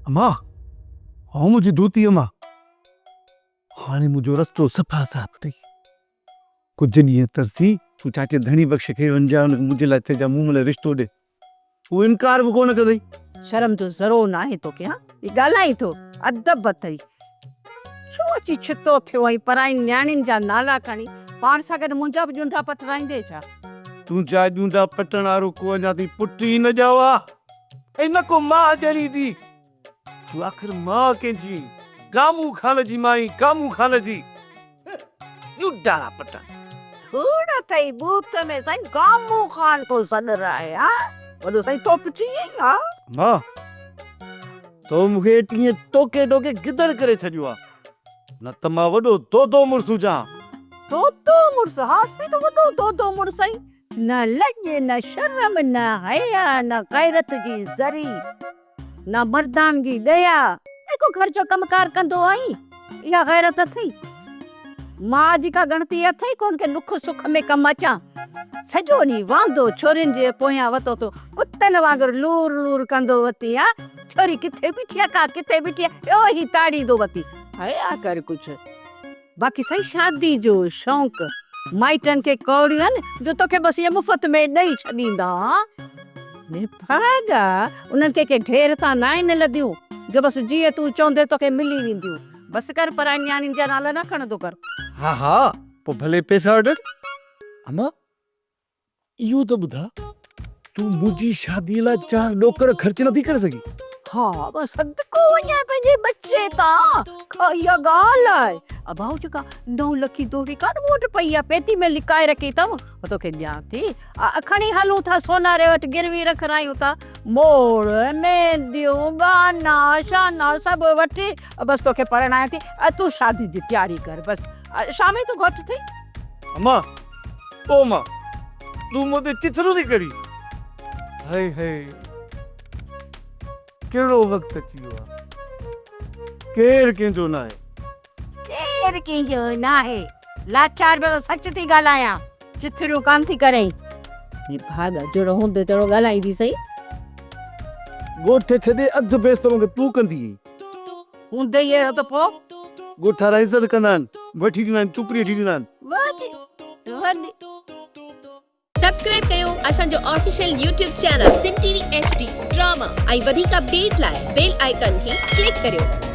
अम्मा हाँ मुझे धोती अम्मा हाँ मुझो रस्तो सफा साफ थी कुछ नहीं तरसी तू चाचे धनी बख्श के वन जा मुझे लाचे जा मुंह में रिश्तो दे वो इनकार भी कोन कदई शर्म जो जरो ना है तो क्या ये गालाई तो अदब बतई छो अची छितो थियो आई पराई न्याणिन जा नाला खणी पाण सागर मुंजा जुंडा पटराइंदे छा तू जा जुंडा पटण आरो को अञा ती पुटी न जावा इन को मां जली दी तू आखिर मां के जी गामू खान जी माई गामू खान जी जुंडा पटण थोड़ा थई बूत में सही गामू खान को सद रहा है हां वडो सही तो पिटी हां मां तो मुखे टीए टोके टोके गिदड़ करे छजो आ न त मां वडो दो मुर्सु जा दो मुर्स हां सही तो वडो दो मुर्स सही न लगे न शर्म न हया न गैरत जी जरी न मर्दानगी दया एको घर जो कमकार कंदो आई या गैरत थई मां जी का गणती अथई कोन के दुख सुख में कम अचा सजो नी वांदो छोरिन जे पोया वतो तो कुत्तन वांगर लूर लूर कंदो वती आ छोरी किथे बिठिया का किथे बिठिया ओ ही ताड़ी दो वती हया कर कुछ बाकी सही शादी जो शौक माइटन के कौड़ियन जो तोखे बस ये मुफ्त में नहीं छडींदा ने भागा उनन के ढेर ता नाइ न लदियो जो बस जीए तू चोंदे तोखे मिली विंदियो बस कर पराई न्याणी जा नाला न खण दो कर हाँ हाँ पो भले पैसा ऑर्डर अम्मा यो तो बुधा तू मुझी शादी ला 4 डोकर खर्च नथी कर सकी हाँ बस सदको वञा पंहिंजे बच्चे ता खया गाल अब आउ जका 9 लखी दोरी कर वोट पईया पेटी में लिकाए रखी तम तो के ॾियां थी खणी हलूं था सोनारे वट गिरवी रख रायूं था मोड़ मेहंदियूं गाना शाना सब वठी बस तोखे परणाया थी तू शादी जी तैयारी कर बस शामे तो घट थी अम्मा ओ मां तू मोते चिथरू थी करी हाय हाय केड़ो वक्त अची वियो आहे केर कंहिंजो न आहे केर कंहिंजो न आहे लाचार में सच थी ॻाल्हायां चिथरियूं कान थी करे ये भागा जहिड़ो हूंदे तहिड़ो ॻाल्हाईंदी सही ॻोठ छॾे अधु बेस्तो मूंखे तूं कंदी हूंदे ई अहिड़ो त पोइ ॻोठ वारा इज़त कंदा आहिनि वठी ॾींदा आहिनि चुपड़ी वठी ॾींदा आहिनि सब्सक्राइब कयो असांजो ऑफिशियल YouTube चैनल सिन टीवी HD ड्रामा ऐं वधीक अपडेट लाइ बेल आइकन खे क्लिक करियो।